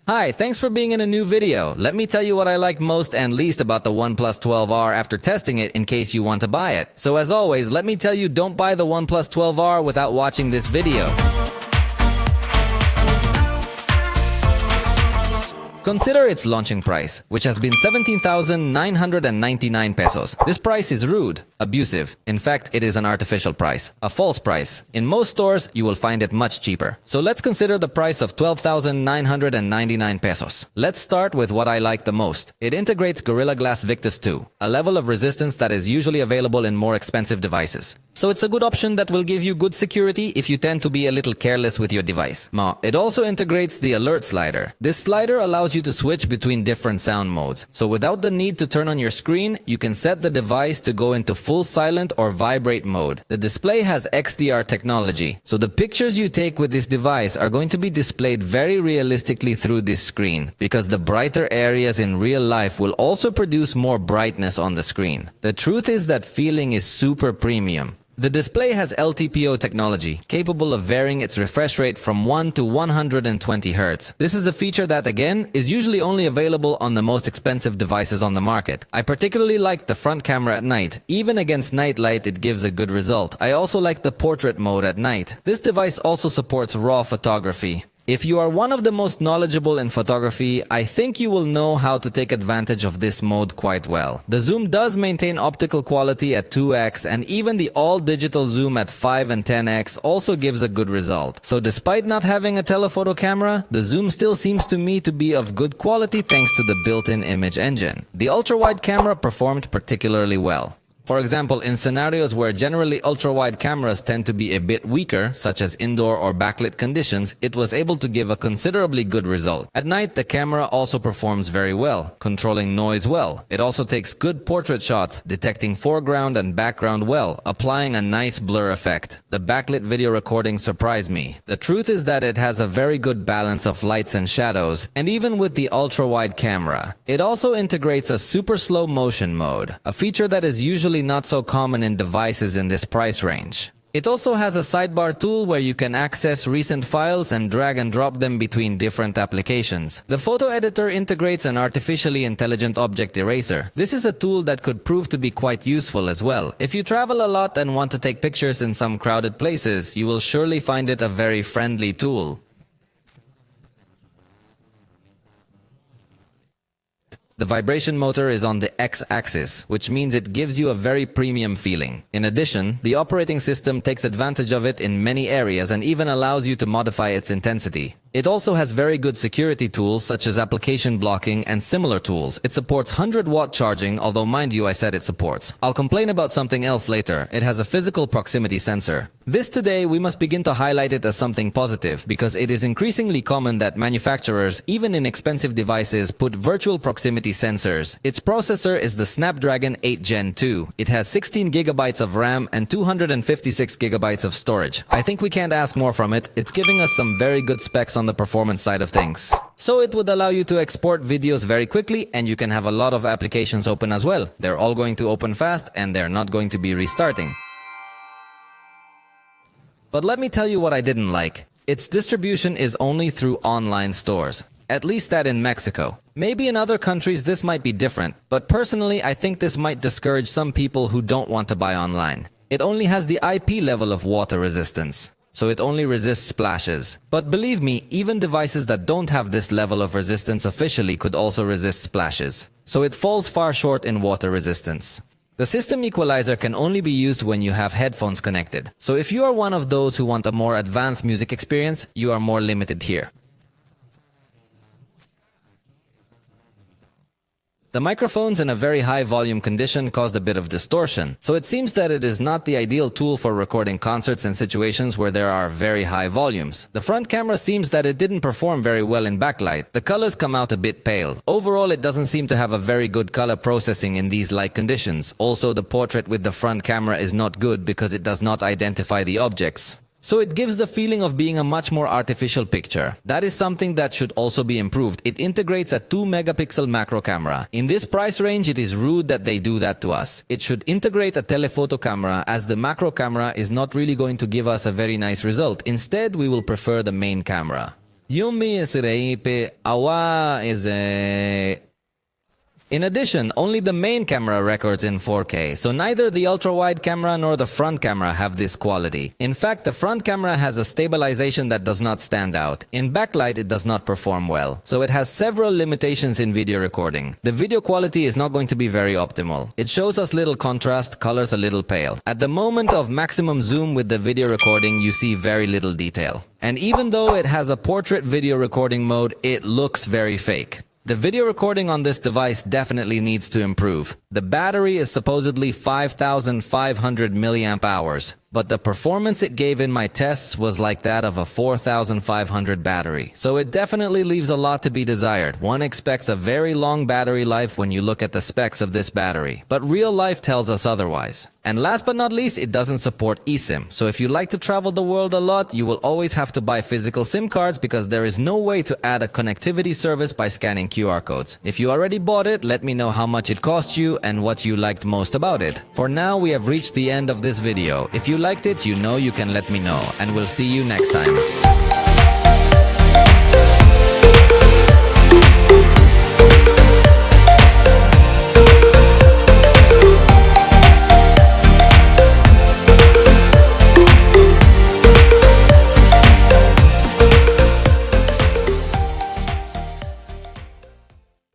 Hi, thanks for being in a new video. Let me tell you what I like most and least about the OnePlus 12R after testing it in case you want to buy it. So as always, let me tell you, don't buy the OnePlus 12R without watching this video. Consider its launching price, which has been 17,999 pesos. This price is rude, abusive. In fact, it is an artificial price, a false price. In most stores, you will find it much cheaper. So let's consider the price of 12,999 pesos. Let's start with what I like the most. It integrates Gorilla Glass Victus 2, a level of resistance that is usually available in more expensive devices. So it's a good option that will give you good security if you tend to be a little careless with your device. It also integrates the alert slider. This slider allows you to switch between different sound modes. So without the need to turn on your screen, you can set the device to go into full silent or vibrate mode. The display has XDR technology, so the pictures you take with this device are going to be displayed very realistically through this screen, because the brighter areas in real life will also produce more brightness on the screen. The truth is that feeling is super premium. The display has LTPO technology, capable of varying its refresh rate from 1 to 120 Hz. This is a feature that, again, is usually only available on the most expensive devices on the market. I particularly like the front camera at night. Even against night light, it gives a good result. I also like the portrait mode at night. This device also supports RAW photography. If you are one of the most knowledgeable in photography, I think you will know how to take advantage of this mode quite well. The zoom does maintain optical quality at 2x, and even the all-digital zoom at 5 and 10x also gives a good result. So despite not having a telephoto camera, the zoom still seems to me to be of good quality thanks to the built-in image engine. The ultra-wide camera performed particularly well. For example, in scenarios where generally ultra-wide cameras tend to be a bit weaker, such as indoor or backlit conditions, it was able to give a considerably good result. At night, the camera also performs very well, controlling noise well. It also takes good portrait shots, detecting foreground and background well, applying a nice blur effect. The backlit video recording surprised me. The truth is that it has a very good balance of lights and shadows, and even with the ultra-wide camera. It also integrates a super slow motion mode, a feature that is usually not so common in devices in this price range. It also has a sidebar tool where you can access recent files and drag and drop them between different applications. The photo editor integrates an artificially intelligent object eraser. This is a tool that could prove to be quite useful as well. If you travel a lot and want to take pictures in some crowded places, you will surely find it a very friendly tool. The vibration motor is on the X-axis, which means it gives you a very premium feeling. In addition, the operating system takes advantage of it in many areas and even allows you to modify its intensity. It also has very good security tools such as application blocking and similar tools. It supports 100-watt charging, although mind you, I said it supports. I'll complain about something else later. It has a physical proximity sensor. This today, we must begin to highlight it as something positive, because it is increasingly common that manufacturers, even in expensive devices, put virtual proximity sensors. Its processor is the Snapdragon 8 Gen 2. It has 16 gigabytes of RAM and 256 gigabytes of storage. I think we can't ask more from it. It's giving us some very good specs on the performance side of things. So it would allow you to export videos very quickly, and you can have a lot of applications open as well. They're all going to open fast and they're not going to be restarting. But let me tell you what I didn't like. Its distribution is only through online stores. At least that in Mexico. Maybe in other countries this might be different, but personally I think this might discourage some people who don't want to buy online. It only has the IP level of water resistance, so it only resists splashes. But believe me, even devices that don't have this level of resistance officially could also resist splashes. So it falls far short in water resistance. The system equalizer can only be used when you have headphones connected. So if you are one of those who want a more advanced music experience, you are more limited here. The microphones in a very high volume condition caused a bit of distortion, so it seems that it is not the ideal tool for recording concerts in situations where there are very high volumes. The front camera seems that it didn't perform very well in backlight. The colors come out a bit pale. Overall, it doesn't seem to have a very good color processing in these light conditions. Also, the portrait with the front camera is not good because it does not identify the objects. So it gives the feeling of being a much more artificial picture. That is something that should also be improved. It integrates a 2-megapixel macro camera. In this price range, it is rude that they do that to us. It should integrate a telephoto camera, as the macro camera is not really going to give us a very nice result. Instead, we will prefer the main camera. Yumi Isireipe Awa is a... In addition, only the main camera records in 4K, so neither the ultra-wide camera nor the front camera have this quality. In fact, the front camera has a stabilization that does not stand out. In backlight, it does not perform well, so it has several limitations in video recording. The video quality is not going to be very optimal. It shows us little contrast, colors a little pale. At the moment of maximum zoom with the video recording, you see very little detail. And even though it has a portrait video recording mode, it looks very fake. The video recording on this device definitely needs to improve. The battery is supposedly 5,500 milliamp hours, but the performance it gave in my tests was like that of a 4,500 battery. So it definitely leaves a lot to be desired. One expects a very long battery life when you look at the specs of this battery, but real life tells us otherwise. And last but not least, it doesn't support eSIM. So if you like to travel the world a lot, you will always have to buy physical SIM cards because there is no way to add a connectivity service by scanning QR codes. If you already bought it, let me know how much it cost you and what you liked most about it. For now, we have reached the end of this video. If you liked it, you know you can let me know, and we'll see you next time.